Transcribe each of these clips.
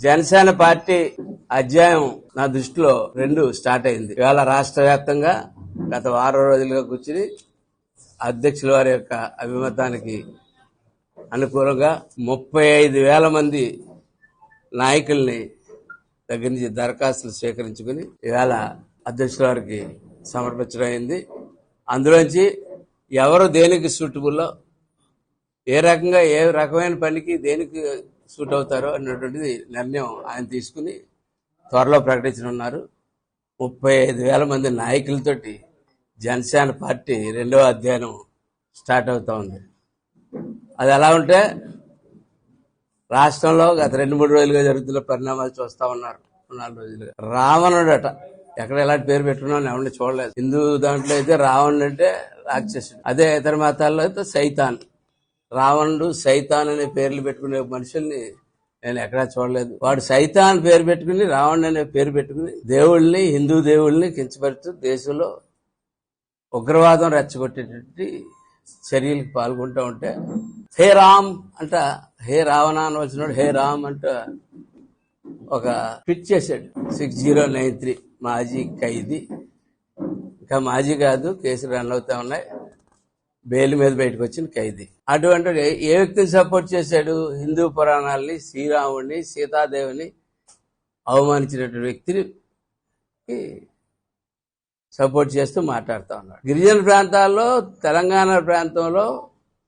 Janasena party అధ్యాయం నా దృష్టిలో 2 స్టార్ట్ అయింది. ఇవాళ రాష్ట్ర వ్యాప్తంగా గత వారం రోజులుగా కూర్చుని అధ్యక్షుల వారి యొక్క అభిమతానికి అనుకూలంగా 35,000 మంది నాయకుల్ని దగ్గర నుంచి దరఖాస్తులు స్వీకరించుకుని ఇవాళ అధ్యక్షుల వారికి సమర్పించడం అయింది. అందులోంచి ఎవరు దేనికి సూటబుల్లో, ఏ రకమైన పనికి దేనికి సూట్ అవుతారో అన్నటువంటిది నిర్ణయం ఆయన తీసుకుని త్వరలో ప్రకటించనున్నారు. 35,000 మంది నాయకులతోటి జనసేన పార్టీ 2వ అధ్యయనం స్టార్ట్ అవుతా ఉంది. అది ఎలా ఉంటే రాష్ట్రంలో గత 2-3 రోజులుగా జరుగుతున్న పరిణామాలు చూస్తా ఉన్నారు. 4 రోజులుగా రావణుడట, ఎక్కడ ఎలాంటి పేరు పెట్టుకున్నాను ఎవరిని చూడలేదు. హిందూ దాంట్లో అయితే రావణుడు అంటే రాక్షసుడు, అదే ఇతర మతాల్లో అయితే సైతాన్. రావణుడు, సైతాన్ అనే పేర్లు పెట్టుకునే మనుషుల్ని నేను ఎక్కడా చూడలేదు. వాడు సైతాన్ పేరు పెట్టుకుని, రావణుడు అనే పేరు పెట్టుకుని దేవుళ్ళని, హిందూ దేవుళ్ళని కించపరుస్తూ దేశంలో ఉగ్రవాదం రెచ్చగొట్టేటువంటి చర్యలకు పాల్గొంటూ ఉంటే హే రామ్ అంట, హే రావణ అనవలసినాడు హే రామ్ అంట ఒక ట్వీట్ చేశాడు. 6093 మాజీ ఖైదీ, ఇంకా మాజీ కాదు, కేసులు రన్ అవుతా ఉన్నాయి, బెయిల్ మీద బయటకు వచ్చిన ఖైదీ. అటువంటి ఏ వ్యక్తిని సపోర్ట్ చేశాడు? హిందూ పురాణాలని, శ్రీరాముడిని, సీతాదేవిని అవమానించినటువంటి వ్యక్తిని సపోర్ట్ చేస్తూ మాట్లాడుతూ ఉన్నాడు. గిరిజన ప్రాంతాల్లో, తెలంగాణ ప్రాంతంలో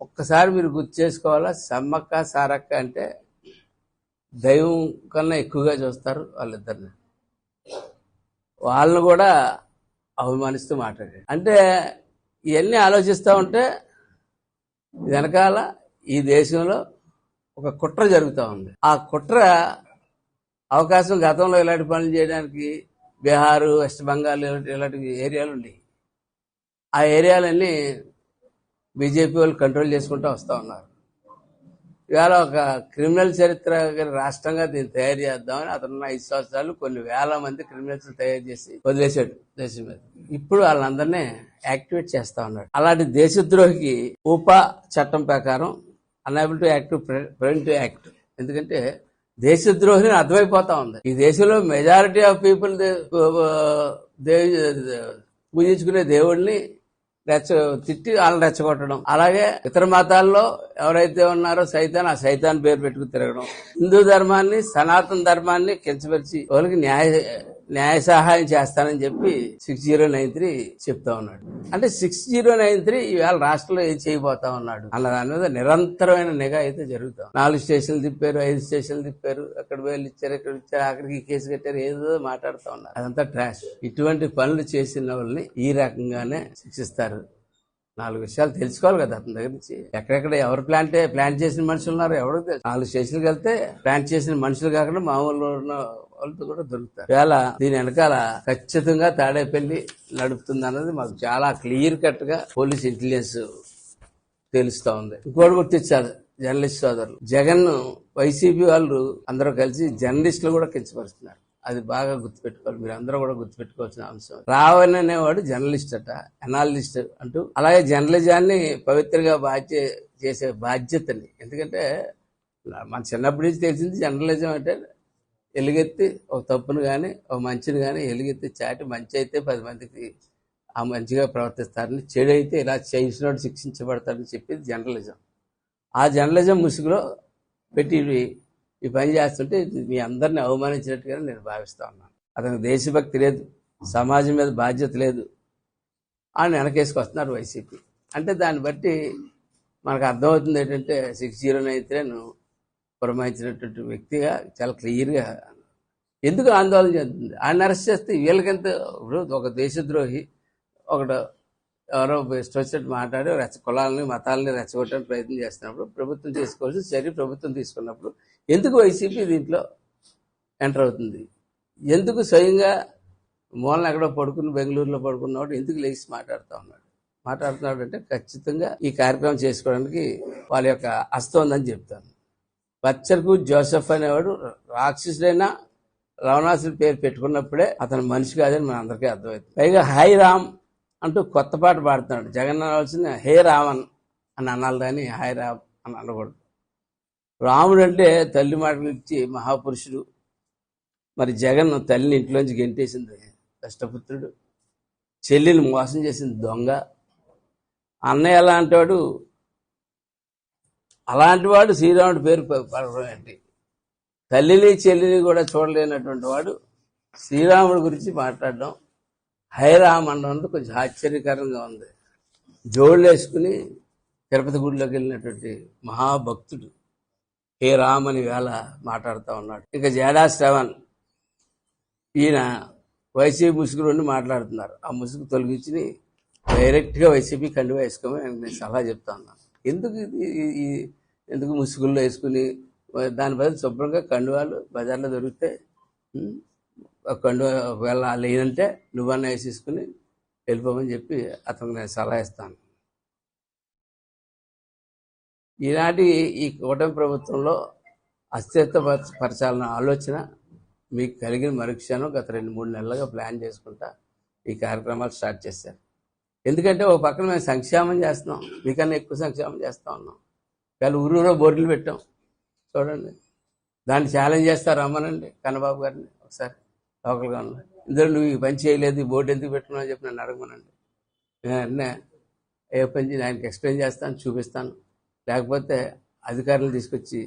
ఒక్కసారి మీరు గుర్తు చేసుకోవాలా, సమ్మక్క సారక్క అంటే దైవం కన్నా ఎక్కువగా చూస్తారు వాళ్ళిద్దరిని. వాళ్ళని కూడా అవమానిస్తూ మాట్లాడాడు. అంటే ఇవన్నీ ఆలోచిస్తూ ఉంటే వెనకాల ఈ దేశంలో ఒక కుట్ర జరుగుతూ ఉంది. ఆ కుట్ర అవకాశం గతంలో ఇలాంటి పనులు చేయడానికి బీహారు, వెస్ట్ బెంగాల్ ఇలాంటి ఏరియాలు ఉన్నాయి. ఆ ఏరియాలన్నీ బీజేపీ వాళ్ళు కంట్రోల్ చేసుకుంటూ వస్తూ ఉన్నారు. ఇవాళ ఒక క్రిమినల్ చరిత్ర రాష్ట్రంగా దీన్ని తయారు చేద్దామని అతనున్న 5 సంవత్సరాలు కొన్ని వేల మంది క్రిమినల్స్ తయారు చేసి వదిలేశాడు దేశం మీద. ఇప్పుడు వాళ్ళందరినీ యాక్టివేట్ చేస్తా ఉన్నాడు. అలాంటి దేశద్రోహికి ఉపా చట్టం ప్రకారం unable to act preventive act, ఎందుకంటే దేశద్రోహిని అర్థమైపోతా ఉంది. ఈ దేశంలో మెజారిటీ ఆఫ్ పీపుల్ పూజించుకునే దేవుడిని తిట్టి వాళ్ళని రెచ్చగొట్టడం, అలాగే ఇతర మతాల్లో ఎవరైతే ఉన్నారో సైతాన్, ఆ సైతాన్ పేరు పెట్టుకుని తిరగడం, హిందూ ధర్మాన్ని, సనాతన ధర్మాన్ని కించపరిచి వాళ్ళకి న్యాయ సహాయం చేస్తానని చెప్పి 6093 చెప్తా ఉన్నాడు. అంటే 6093 ఈవేళ రాష్ట్రంలో ఏం చేయబోతా ఉన్నాడు అన్న దాని మీద నిరంతరమైన నిఘా అయితే జరుగుతాం. 4 స్టేషన్లు తిప్పారు, 5 స్టేషన్లు తిప్పారు, అక్కడ వేలు ఇచ్చారు, ఇక్కడ ఇచ్చారు, అక్కడికి కేసు కట్టారు, ఏదో మాట్లాడుతూ ఉన్నారు. అదంతా ట్రాష్. ఇటువంటి పనులు చేసిన వాళ్ళని ఈ రకంగానే శిక్షిస్తారు. 4 విషయాలు తెలుసుకోవాలి కదా అతని దగ్గర నుంచి. ఎక్కడెక్కడ ఎవరు ప్లాన్ చేసిన మనుషులు ఉన్నారు ఎవరికి తెలుసు. 4 స్టేషన్కి వెళ్తే ప్లాన్ చేసిన మనుషులు కాకుండా మామూలు వాళ్ళతో కూడా దొరుకుతారు. ఇవాళ దీని వెనకాల ఖచ్చితంగా తాడేపల్లి నడుపుతుంది అన్నది మాకు చాలా క్లియర్ కట్ గా పోలీస్ ఇంటెలిజెన్స్ తెలుస్తా ఉంది. ఇంకోటి గుర్తించాలి జర్నలిస్ట్ సోదరులు, జగన్ వైసీపీ వాళ్ళు అందరూ కలిసి జర్నలిస్టులు కూడా కించపరుస్తున్నారు. అది బాగా గుర్తుపెట్టుకోవాలి, మీరు అందరూ కూడా గుర్తుపెట్టుకోవాల్సిన అంశం. రావణ్ అనేవాడు జర్నలిస్ట్ అట, అనాలిస్ట్ అంటూ, అలాగే జర్నలిజాన్ని పవిత్రంగా చేసే బాధ్యతని, ఎందుకంటే మన చిన్నప్పటి నుంచి తెలిసింది జర్నలిజం అంటే ఎలుగెత్తి ఒక తప్పును కానీ ఒక మంచిని కానీ ఎలుగెత్తి చాటి, మంచి అయితే 10 మందికి ఆ మంచిగా ప్రవర్తిస్తారని, చెడు అయితే ఇలా చేసినోడు శిక్షించబడతారని చెప్పేది జర్నలిజం. ఆ జర్నలిజం ముసుగులో పెట్టి ఈ పని చేస్తుంటే మీ అందరిని అవమానించినట్టుగా నేను భావిస్తా ఉన్నాను. అతనికి దేశభక్తి లేదు, సమాజం మీద బాధ్యత లేదు అని వెనకేసుకొస్తున్నారు వైసీపీ. అంటే దాన్ని బట్టి మనకు అర్థమవుతుంది ఏంటంటే 6093 పురమాయించినటువంటి వ్యక్తిగా చాలా క్లియర్గా ఎందుకు ఆందోళన చెందుతుంది. ఆయన అరెస్ట్ చేస్తే వీళ్ళకంత, ఇప్పుడు ఒక దేశద్రోహి ఒకడు ఎవరో ఇష్టం మాట్లాడి కులాలని, మతాలని రెచ్చగొట్టడానికి ప్రయత్నం చేస్తున్నప్పుడు ప్రభుత్వం చేసుకోవాల్సిన చర్య ప్రభుత్వం తీసుకున్నప్పుడు ఎందుకు వైసీపీ దీంట్లో ఎంటర్ అవుతుంది? ఎందుకు స్వయంగా మూలన ఎక్కడో పడుకుని బెంగళూరులో పడుకున్నవాడు ఎందుకు లేచి మాట్లాడుతున్నాడు అంటే ఖచ్చితంగా ఈ కార్యక్రమం చేసుకోవడానికి వాళ్ళ యొక్క హస్తం ఉందని చెప్తాను. బచ్చర్కు జోసెఫ్ అనేవాడు రాక్షసుడైనా రావణాసుడి పేరు పెట్టుకున్నప్పుడే అతను మనిషి కాదని మన అందరికీ అర్థమవుతుంది. పైగా హై రామ్ అంటూ కొత్త పాట పాడుతున్నాడు. జగన్ అనాల్సింది హే రావణ్ అని అనాలి కానీ హై రామ్ అని అనకూడదు. రాముడు అంటే తల్లి మాటలు ఇచ్చి మహాపురుషుడు, మరి జగన్ తల్లిని ఇంట్లోంచి గెంటేసింది కష్టపుత్రుడు, చెల్లిని మోసం చేసింది దొంగ, అన్నయ్య అలాంటి వాడు శ్రీరాముడి పేరు పడడం ఏంటి? తల్లిని చెల్లిని కూడా చూడలేనటువంటి వాడు శ్రీరాముడి గురించి మాట్లాడడం హైరామ్ అనడం కొంచెం ఆశ్చర్యకరంగా ఉంది. జోళ్ళు వేసుకుని తిరుపతి గుడిలోకి వెళ్ళినటువంటి మహాభక్తుడు హే రామ్ అని వేళ మాట్లాడుతూ ఉన్నాడు. ఇంకా జేడా శ్రవణ్, ఈయన వైసీపీ ముసుగు నుండి మాట్లాడుతున్నారు. ఆ ముసుగు తొలగించి డైరెక్ట్గా వైసీపీ కండువా వేసుకోమని నేను సలహా చెప్తా ఉన్నాను. ఎందుకు ముసుగుల్లో వేసుకుని దాని బదులు శుభ్రంగా కండువాలు బజార్లో దొరికితే కండువా ఒకవేళ లేనంటే నువ్వన్నా వేసేసుకుని వెళ్ళిపోమని చెప్పి అతనికి నేను సలహా ఇస్తాను. ఈనాటి ఈ కూటమి ప్రభుత్వంలో అస్థిరపరచాలన్న ఆలోచన మీకు కలిగిన మరుక్షణం గత 2-3 నెలలుగా ప్లాన్ చేసుకుంటా ఈ కార్యక్రమాలు స్టార్ట్ చేశారు. ఎందుకంటే ఒక పక్కన మేము సంక్షేమం చేస్తున్నాం, మీకన్నా ఎక్కువ సంక్షేమం చేస్తూ ఉన్నాం. వాళ్ళు ఊరూరో బోర్డులు పెట్టాం చూడండి, దాన్ని ఛాలెంజ్ చేస్తారు. రమ్మనండి కన్నబాబు గారిని ఒకసారి లోకల్గా ఉన్నారు. ఇందులో నువ్వు ఈ పని చేయలేదు, ఈ బోర్డు ఎందుకు పెట్టుకున్నావు అని చెప్పి నన్ను అడగమనండి. నేను ఏ పని ఆయనకి ఎక్స్ప్లెయిన్ చేస్తాను, చూపిస్తాను. లేకపోతే అధికారులు తీసుకొచ్చి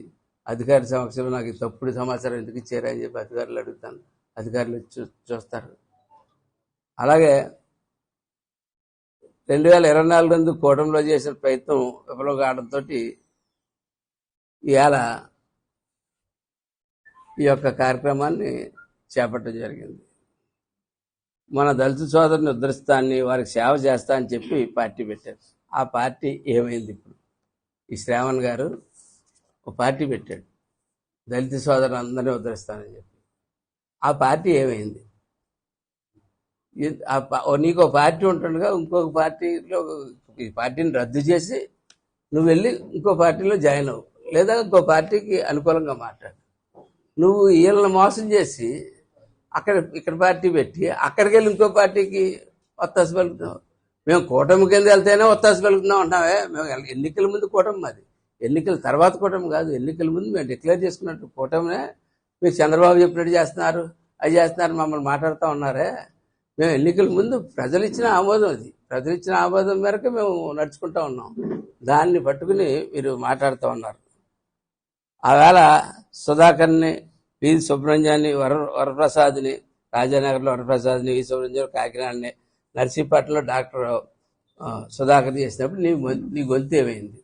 అధికారి సమక్షంలో నాకు తప్పుడు సమాచారం ఎందుకు ఇచ్చారా అని చెప్పి అధికారులు అడుగుతాను. అధికారులు చూస్తారు. అలాగే 2024 నందు కూటమిలో చేసిన ప్రయత్నం విఫలం కావడంతో ఇవాళ ఈ యొక్క కార్యక్రమాన్ని చేపట్టడం జరిగింది. మన దళిత సోదరుని ఉద్ధరిస్తాన్ని, వారికి సేవ చేస్తా అని చెప్పి పార్టీ పెట్టారు. ఆ పార్టీ ఏమైంది? ఇప్పుడు ఈ శ్రావణ్ గారు ఒక పార్టీ పెట్టాడు, దళిత సోదరులు అందరినీ ఉద్ధరిస్తానని చెప్పి. ఆ పార్టీ ఏమైంది? నీకు ఒక పార్టీ ఉంటుండగా ఇంకొక పార్టీలో ఈ పార్టీని రద్దు చేసి నువ్వు వెళ్ళి ఇంకో పార్టీలో జాయిన్ అవ్వు, లేదా ఇంకో పార్టీకి అనుకూలంగా మాట్లాడు. నువ్వు వీళ్ళని మోసం చేసి ఇక్కడ పార్టీ పెట్టి అక్కడికి వెళ్ళి ఇంకో పార్టీకి ఒత్తాసు పలుకుతున్నావు. మేము కూటమి కింద వెళ్తేనే ఒత్తాసు పలుకుతున్నాం అంటామే. మేము ఎన్నికల ముందు కూటమి, మాది ఎన్నికల తర్వాత కూటమి కాదు. ఎన్నికల ముందు మేము డిక్లేర్ చేసుకున్నట్టు కూటమినే మీరు చంద్రబాబు చెప్పినట్టు చేస్తున్నారు, అది చేస్తున్నారు, మమ్మల్ని మాట్లాడుతూ ఉన్నారే. మేము ఎన్నికల ముందు ప్రజలు ఇచ్చిన ఆమోదం, అది ప్రజలు ఇచ్చిన ఆమోదం మేరకు మేము నడుచుకుంటూ ఉన్నాం. దాన్ని పట్టుకుని మీరు మాట్లాడుతూ ఉన్నారు. ఆవేళ సుధాకర్ని, వి సుబ్రహ్మణ్యాన్ని, వరప్రసాద్ని, రాజానగర్లో వరప్రసాద్ని, వి సుబ్రహ్మణ్యం కాకినాడని, నర్సీపట్నంలో డాక్టర్ సుధాకర్ చేసినప్పుడు నీ గొంతు ఏమైంది?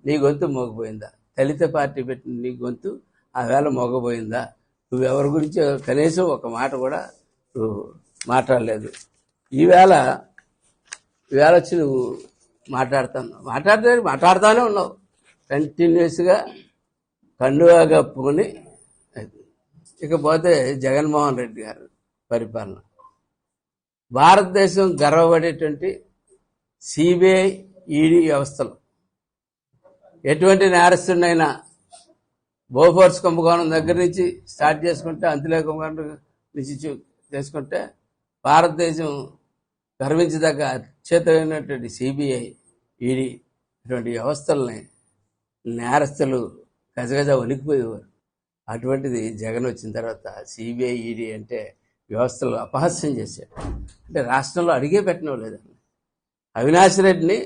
నీ గొంతు మోగపోయిందా? దళిత పార్టీ పెట్టిన నీ గొంతు ఆవేళ మోగపోయిందా? నువ్వెవరి గురించి కనీసం ఒక మాట కూడా నువ్వు మాట్లాడలేదు. ఈవేళ వచ్చి నువ్వు మాట్లాడుతూనే ఉన్నావు. కంటిన్యూస్గా కండువా కప్పుకొని. ఇకపోతే జగన్మోహన్ రెడ్డి గారు పరిపాలన, భారతదేశం గర్వపడేటువంటి సిబిఐ, ఈడీ వ్యవస్థలు ఎటువంటి నేరస్తుడినైనా బోఫోర్స్ కుంభకోణం దగ్గర నుంచి స్టార్ట్ చేసుకుంటే, అంతులే కుంభకోణం నుంచి చేసుకుంటే భారతదేశం గర్వించదగ్గ అత్యున్నతమైనటువంటి సిబిఐ, ఈడీ ఇటువంటి వ్యవస్థల్ని నేరస్తులు గజగజ వణికిపోయేవారు. అటువంటిది జగన్ వచ్చిన తర్వాత సిబిఐ, ఈడీ అంటే వ్యవస్థలు అపహాస్యం చేశాడు. అంటే రాష్ట్రంలో అడిగే పెట్టనివ్వలేదండి. అవినాష్ రెడ్డిని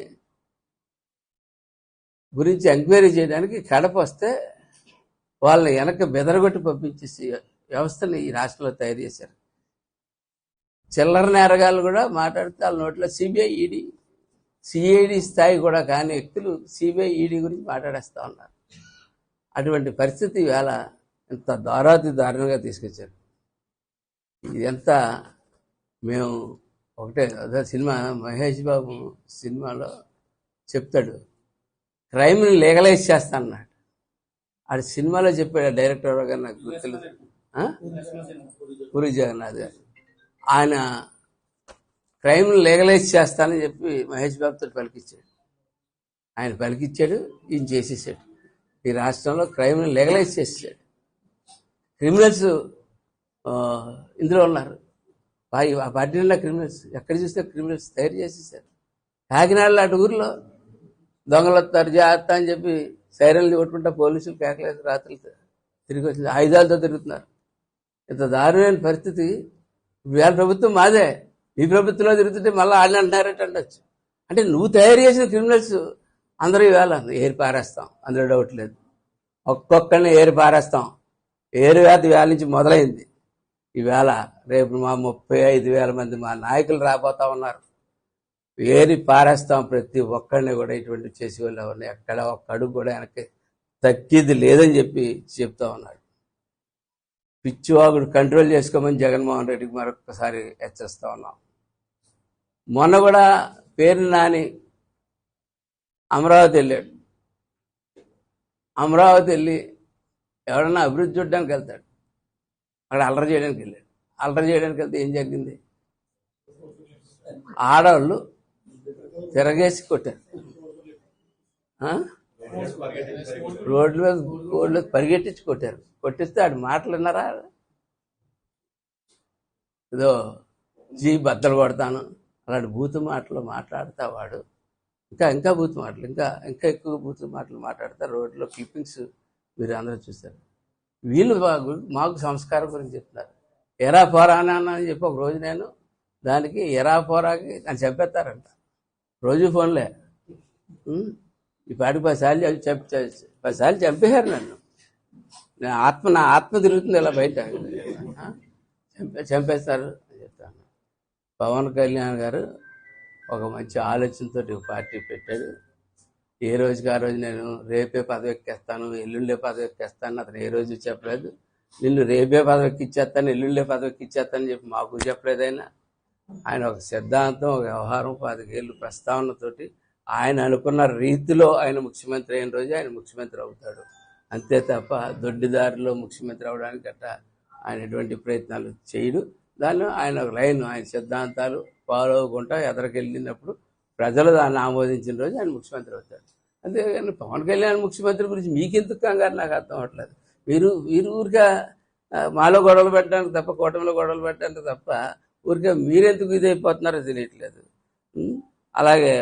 గురించి ఎంక్వైరీ చేయడానికి కడప వస్తే వాళ్ళని వెనక బెదరగొట్టి పంపించేసి వ్యవస్థని ఈ రాష్ట్రంలో తయారు చేశారు. చిల్లర నేరగాళ్ళు కూడా మాట్లాడితే వాళ్ళ నోట్లో సిబిఐ, ఈడీ, సిఐడి స్థాయి కూడా కాని వ్యక్తులు సిబిఐ, ఈడీ గురించి మాట్లాడేస్తూ ఉన్నారు. అటువంటి పరిస్థితి ఇవాళ ఎంత దారుణంగా తీసుకొచ్చారు. ఇదంతా మేము ఒకటే అదే సినిమా, మహేష్ బాబు సినిమాలో చెప్తాడు, క్రైమ్ని లీగలైజ్ చేస్తానన్నాడు. అది సినిమాలో చెప్పాడు డైరెక్టర్ గారు, నాకు గుర్తులేదు, పూరి జగన్నాథ్ గారు. ఆయన క్రైమ్ని లీగలైజ్ చేస్తానని చెప్పి మహేష్ బాబుతో పలికిచ్చాడు. ఆయన పలికిచ్చాడు, ఈయన చేసేసాడు. ఈ రాష్ట్రంలో క్రైమ్ని లీగలైజ్ చేసేసాడు. క్రిమినల్స్ ఇందులో ఉన్నారు. ఆ పార్టీలో క్రిమినల్స్ ఎక్కడ చూస్తే క్రిమినల్స్ తయారు చేసేసారు. కాకినాడలో అటు ఊర్లో దొంగలు వస్తారు జాగ్రత్త అని చెప్పి సైరన్లు కొట్టుకుంటా పోలీసులు కేకలేసి రాత్రులు తిరిగి వచ్చింది, ఆయుధాలతో తిరుగుతున్నారు. ఇంత దారుణమైన పరిస్థితి. ఇవాళ ప్రభుత్వం మాదే, ఈ ప్రభుత్వంలో తిరుగుతుంటే మళ్ళీ వాళ్ళని అంటున్నారంటే అండొచ్చు. అంటే నువ్వు తయారు చేసిన క్రిమినల్స్ అందరూ ఈవేళ ఏరి పారేస్తాం, అందులో డౌట్ లేదు. ఒక్కొక్కరిని ఏరి పారేస్తాం. ఏరువేత వేళ నుంచి మొదలైంది. ఈవేళ రేపు మా 35,000 మంది మా నాయకులు రాబోతా ఉన్నారు. ఏరి పారేస్తాం ప్రతి ఒక్కరిని కూడా. ఇటువంటి చేసేవాళ్ళు ఎవరిని ఎక్కడ ఒక్క అడుగు కూడా వెనక్కి తక్కిది లేదని చెప్పి చెప్తా ఉన్నాడు. పిచ్చివాగుడు కంట్రోల్ చేసుకోమని జగన్మోహన్ రెడ్డికి మరొకసారి హెచ్చరిస్తా ఉన్నాం. మొన్న కూడా పేరు నాని అమరావతి వెళ్ళాడు. అమరావతి వెళ్ళి ఎవడన్నా అభివృద్ధి చూడడానికి వెళ్తాడు, అక్కడ అల్లరి చేయడానికి వెళ్ళాడు. అల్లరి చేయడానికి వెళ్తే ఏం జరిగింది? ఆడవాళ్ళు తిరగేసి కొట్టారు. రోడ్ల మీద పరిగెట్టించి కొట్టారు. కొట్టిస్తే ఆడు మాటలు విన్నారా? ఏదో బద్దలు కొడతాను అలాంటి బూతు మాటలు మాట్లాడతా వాడు. ఇంకా బూతు మాటలు, ఇంకా ఎక్కువ బూతు మాటలు మాట్లాడతారు. రోడ్లో క్లిప్పింగ్స్ మీరు అందరూ చూస్తారు. వీళ్ళు మాకు సంస్కారం గురించి చెప్తున్నారు. ఎరా పోరా అని చెప్పి ఒక రోజు నేను దానికి ఎరా పోరాకి నన్ను చంపేస్తారంట. రోజు ఫోన్లే. ఈ పాటికి 10 సార్లు చంపేశారు నన్ను. నా ఆత్మ తిరుగుతుంది ఇలా బయట. చంపేస్తారు అని చెప్తాను. పవన్ కళ్యాణ్ గారు ఒక మంచి ఆలోచనతో పార్టీ పెట్టాడు. ఏ రోజుకి ఆ రోజు నేను రేపే పదవి ఎక్కేస్తాను, ఎల్లుండే పదవి ఎక్కేస్తాను అతను ఏ రోజు చెప్పలేదు. నిన్ను రేపే పదవి ఎక్కిచ్చేస్తాను, ఎల్లుండే పదవి ఎక్కిచ్చేస్తానని చెప్పి మాకు చెప్పలేదు. ఆయన ఒక సిద్ధాంతం, ఒక వ్యవహారం, 15 ఏళ్ళు ప్రస్తావనతోటి ఆయన అనుకున్న రీతిలో ఆయన ముఖ్యమంత్రి అయిన రోజు ఆయన ముఖ్యమంత్రి అవుతాడు. అంతే తప్ప దొడ్డిదారిలో ముఖ్యమంత్రి అవడానికి గట్ట ఆయన ఎటువంటి ప్రయత్నాలు చేయడు. దాన్ని ఆయన ఒక లైన్, ఆయన సిద్ధాంతాలు ఫాలో అవ్వకుండా ఎదరికెళ్ళినప్పుడు ప్రజలు దాన్ని ఆమోదించిన రోజు ఆయన ముఖ్యమంత్రి అవుతాడు. అంతేగాని పవన్ కళ్యాణ్ ముఖ్యమంత్రి గురించి మీకెందుకు కంగారు నాకు అర్థం అవ్వట్లేదు. మీరు ఊరిగా మాలో గొడవలు పెట్టడానికి తప్ప, కూటమిలో గొడవలు పెట్టడానికి తప్ప ఊరికే మీరెందుకు ఇదైపోతున్నారో తెలియట్లేదు. అలాగే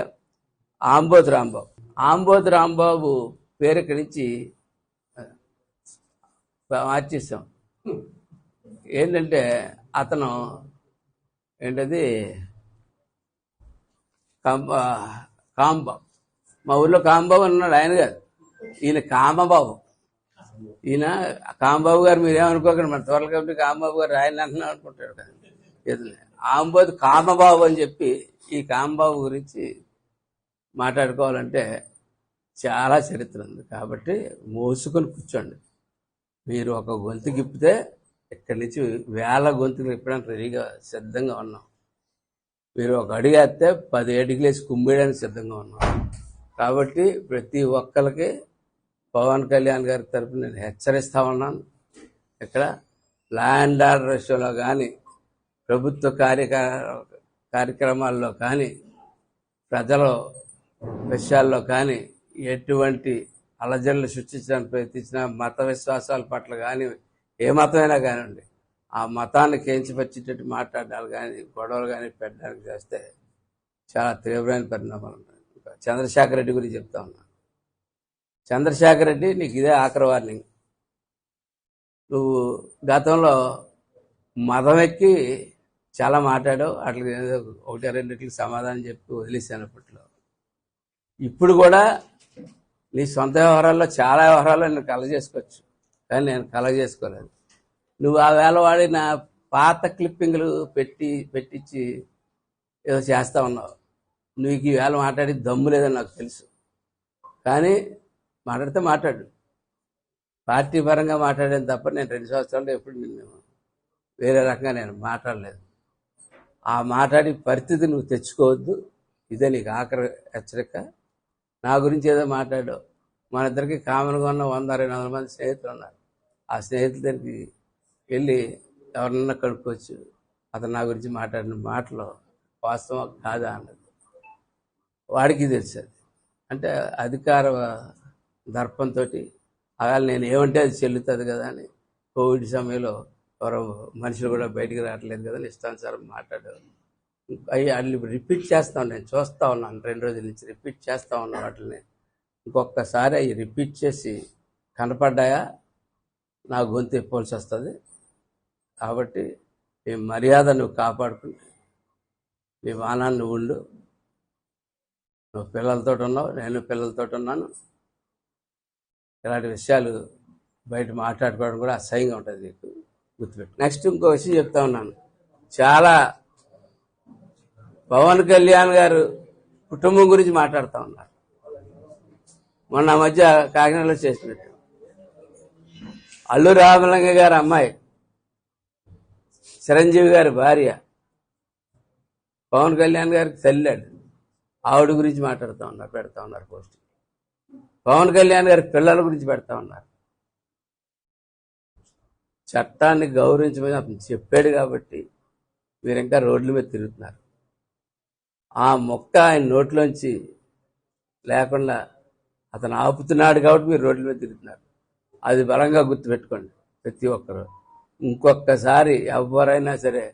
ఆంబోతు రాంబాబు పేరు ఇక్కడి నుంచి మార్చేసాం. ఏంటంటే అతను ఏంటది కాంబాబు. మా ఊళ్ళో కాంబాబు అన్నాడు. ఆయన కాదు, ఈయన కామబాబు. ఈయన కాంబాబు గారు మీరేమనుకోకండి, మన త్వరలో కాబట్టి కాంబాబు గారు ఆయన అంటున్నాం అనుకుంటాడు కదా. ఆంబోతు కామబాబు అని చెప్పి ఈ కాంబాబు గురించి మాట్లాడుకోవాలంటే చాలా చరిత్ర ఉంది. కాబట్టి మోసుకొని కూర్చోండి. మీరు ఒక గొంతు గిప్పితే ఇక్కడి నుంచి 1000 గొంతులు ఇప్పడానికి రెడీగా సిద్ధంగా ఉన్నాం. మీరు ఒక అడుగు వేస్తే 10 అడుగులు వేసి కుమ్మేయడానికి సిద్ధంగా ఉన్నాం. కాబట్టి ప్రతి ఒక్కరికి పవన్ కళ్యాణ్ గారి తరఫున నేను హెచ్చరిస్తా ఉన్నాను. ఇక్కడ ల్యాండ్ ఆర్డర్ విషయంలో కానీ, ప్రభుత్వ కార్యక్రమాల్లో కానీ, ప్రజల విషయాల్లో కానీ ఎటువంటి అలజడులు సృష్టించడానికి ప్రయత్నించిన మత విశ్వాసాల పట్ల కానీ, ఏ మతమైనా కానివ్వండి, ఆ మతాన్ని కేంచిపరిచేటట్టు మాట్లాడాలి కానీ, గొడవలు కానీ పెట్టడానికి చేస్తే చాలా తీవ్రమైన పరిణామాలు ఉంటాయి. చంద్రశేఖర్ రెడ్డి గురించి చెప్తా ఉన్నాను. చంద్రశేఖర్ రెడ్డి, నీకు ఇదే ఆఖరి వార్నింగ్. నువ్వు గతంలో మతం ఎక్కి చాలా మాట్లాడావు. అట్లా 1-2 సమాధానం చెప్పి వదిలేసాను అప్పట్లో. ఇప్పుడు కూడా నీ సొంత వ్యవహారాల్లో చాలా వ్యవహారాల్లో నేను కలగజేసుకోవచ్చు, కానీ నేను కలగజేసుకోలేదు. నువ్వు ఆ వేళ వాడిన పాత క్లిప్పింగ్లు పెట్టించి ఏదో చేస్తా ఉన్నావు. నువ్వు ఈ వేళ మాట్లాడి దమ్ము లేదని నాకు తెలుసు, కానీ మాట్లాడితే మాట్లాడు. పార్టీ పరంగా మాట్లాడేది తప్ప నేను 2 సంవత్సరాలు ఎప్పుడు నిన్ను వేరే రకంగా నేను మాట్లాడలేదు. ఆ మాట్లాడి పరిస్థితి నువ్వు తెచ్చుకోవద్దు. ఇదే నీకు ఆఖరి హెచ్చరిక. నా గురించి ఏదో మాట్లాడావు. మన ఇద్దరికి కామన్గా ఉన్న 100-200 మంది స్నేహితులు ఉన్నారు. ఆ స్నేహితుల దగ్గరికి వెళ్ళి ఎవరన్నా కనుక్కోవచ్చు. అతను నా గురించి మాట్లాడిన మాటలు వాస్తవం కాదా అన్నది వాడికి తెలుసు. అంటే అధికార దర్పంతో అలా నేను ఏమంటే అది చెల్లుతుంది కదా అని, కోవిడ్ సమయంలో ఎవరో మనుషులు కూడా బయటికి రావట్లేదు కదా, ఇష్టానుసారం మాట్లాడారు. అవి రిపీట్ చేస్తా నేను చూస్తూ ఉన్నాను. 2 రోజుల నుంచి రిపీట్ చేస్తూ ఉన్నాను వాటిని. ఇంకొకసారి అవి రిపీట్ చేసి కనపడ్డాయా నా గొంతు ఎప్పాల్సి వస్తుంది. కాబట్టి నీ మర్యాద నువ్వు కాపాడుకుని నీ వానాన్ని ఉండు. నువ్వు పిల్లలతో ఉన్నావు, నేను పిల్లలతో ఉన్నాను. ఇలాంటి విషయాలు బయట మాట్లాడుకోవడం కూడా అసహ్యంగా ఉంటుంది నీకు, గుర్తుపెట్టు. నెక్స్ట్ ఇంకో విషయం చెప్తా ఉన్నాను. చాలా పవన్ కళ్యాణ్ గారు కుటుంబం గురించి మాట్లాడుతూ ఉన్నారు. మొన్న మధ్య కాకినాడలో చేసినట్టు అల్లు రామలింగ గారి అమ్మాయి, చిరంజీవి గారి భార్య, పవన్ కళ్యాణ్ గారికి తల్లాడు, ఆవిడ గురించి మాట్లాడుతూ ఉన్నారు, పెడతా ఉన్నారు పోస్ట్. పవన్ కళ్యాణ్ గారి పిల్లల గురించి పెడతా ఉన్నారు. చట్టాన్ని గౌరవించమని అతను చెప్పాడు కాబట్టి మీరు ఇంకా రోడ్ల మీద తిరుగుతున్నారు. ఆ మొక్క ఆయన నోట్లోంచి లేకుండా అతను ఆపుతున్నాడు కాబట్టి మీరు రోడ్ల మీద తిరుగుతున్నారు. అది బలంగా గుర్తుపెట్టుకోండి ప్రతి ఒక్కరు. ఇంకొకసారి ఎవరైనా సరే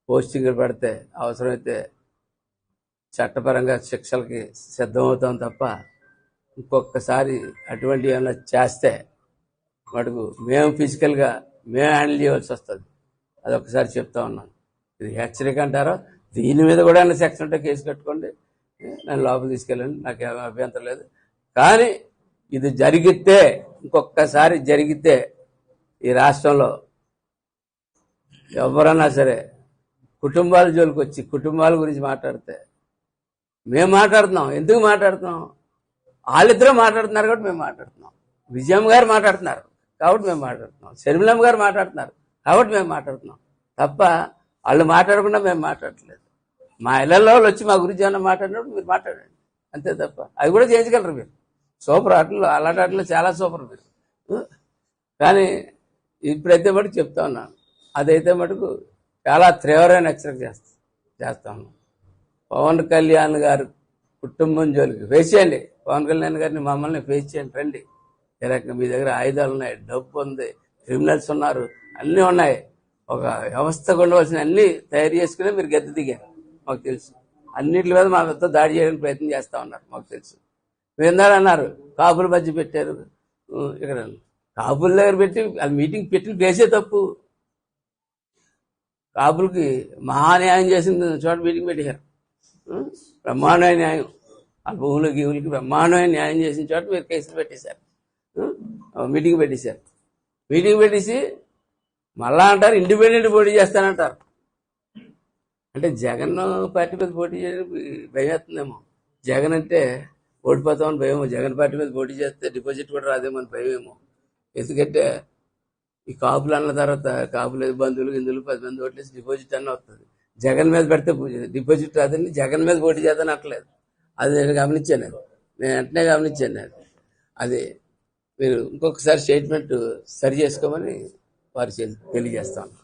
పోస్టింగ్లు పెడితే అవసరమైతే చట్టపరంగా శిక్షలకి సిద్ధమవుతాం తప్ప ఇంకొకసారి అటువంటి ఏమైనా చేస్తే మటుకు మేము ఫిజికల్గా మేము హ్యాండిల్ చేయవలసి వస్తుంది. అదొకసారి చెప్తా ఉన్నాను. ఇది హెచ్చరిక అంటారో దీని మీద కూడా సెక్షన్ ఉంటే కేసు కట్టుకోండి, నన్ను లోపల తీసుకెళ్ళండి, నాకు అభ్యంతరం లేదు. కానీ ఇది జరిగితే, ఇంకొకసారి జరిగితే ఈ రాష్ట్రంలో ఎవరన్నా సరే కుటుంబాల జోలికి వచ్చి కుటుంబాల గురించి మాట్లాడితే మేము మాట్లాడుతున్నాం. ఎందుకు మాట్లాడుతున్నాం? వాళ్ళిద్దరూ మాట్లాడుతున్నారు కాబట్టి మేము మాట్లాడుతున్నాం. విజయమ్మ గారు మాట్లాడుతున్నారు కాబట్టి మేము మాట్లాడుతున్నాం. శర్మిలమ్మ గారు మాట్లాడుతున్నారు కాబట్టి మేము మాట్లాడుతున్నాం తప్ప వాళ్ళు మాట్లాడకుండా మేము మాట్లాడట్లేదు. మా ఇళ్లలో వచ్చి మా గురించి ఏమన్నా మాట్లాడినప్పుడు మీరు మాట్లాడండి, అంతే తప్ప అవి కూడా చేయించగలరు మీరు. సూపర్ ఆటలు, అలాంటి ఆటలు చాలా సూపర్ మీరు. కానీ ఇప్పుడైతే మటుకు చెప్తా ఉన్నాను, అదైతే మటుకు చాలా తీవ్రమైన హెచ్చరిక చేస్తా ఉన్నాం. పవన్ కళ్యాణ్ గారు కుటుంబం జోలికి ఫేస్ చేయండి. పవన్ కళ్యాణ్ గారిని మమ్మల్ని ఫేస్ చేయండి, రండి. ఏ రకంగా మీ దగ్గర ఆయుధాలు ఉన్నాయి, డబ్బు ఉంది, క్రిమినల్స్ ఉన్నారు, అన్నీ ఉన్నాయి. ఒక వ్యవస్థకు ఉండవలసిన అన్ని తయారు చేసుకునే మీరు గద్దె దిగారు, మాకు తెలుసు. అన్నింటి మీద మా వద్ద దాడి చేయడానికి ప్రయత్నం చేస్తూ ఉన్నారు, మాకు తెలుసు. మీరు ఎందాడు అన్నారు కాపుల మధ్య పెట్టారు. ఇక్కడ కాపుల దగ్గర పెట్టి అది మీటింగ్ పెట్టి వేసే తప్పు. కాపులకి మహాన్యాయం చేసిన చోట మీటింగ్ పెట్టారు, బ్రహ్మాండమైన న్యాయం. ఆ భూముల గీవులకి బ్రహ్మాండమైన న్యాయం చేసిన చోట మీరు కేసులు పెట్టేశారు, మీటింగ్ పెట్టేశారు. మీటింగ్ పెట్టేసి మళ్ళా అంటారు ఇండిపెండెంట్ పోటీ చేస్తానంటారు. అంటే జగన్ పార్టీ మీద పోటీ చేయడం భయం వేస్తుందేమో. జగన్ అంటే ఓడిపోతామని భయమో, జగన్ పార్టీ మీద పోటీ చేస్తే డిపాజిట్ కూడా రాదేమో అని భయమేమో. ఎందుకంటే ఈ కాపులు అన్న తర్వాత కాపులు బంధువులు గిందులు 10 మంది ఓట్లేసి డిపాజిట్ అన్న వస్తుంది. జగన్ మీద పెడితే డిపాజిట్ రాదని జగన్ మీద పోటీ చేద్దని అట్లేదు. అది నేను గమనించాను, నేను వెంటనే గమనించాను. అది మీరు ఇంకొకసారి స్టేట్మెంట్ సరి చేసుకోమని వారికి తెలియజేస్తాను.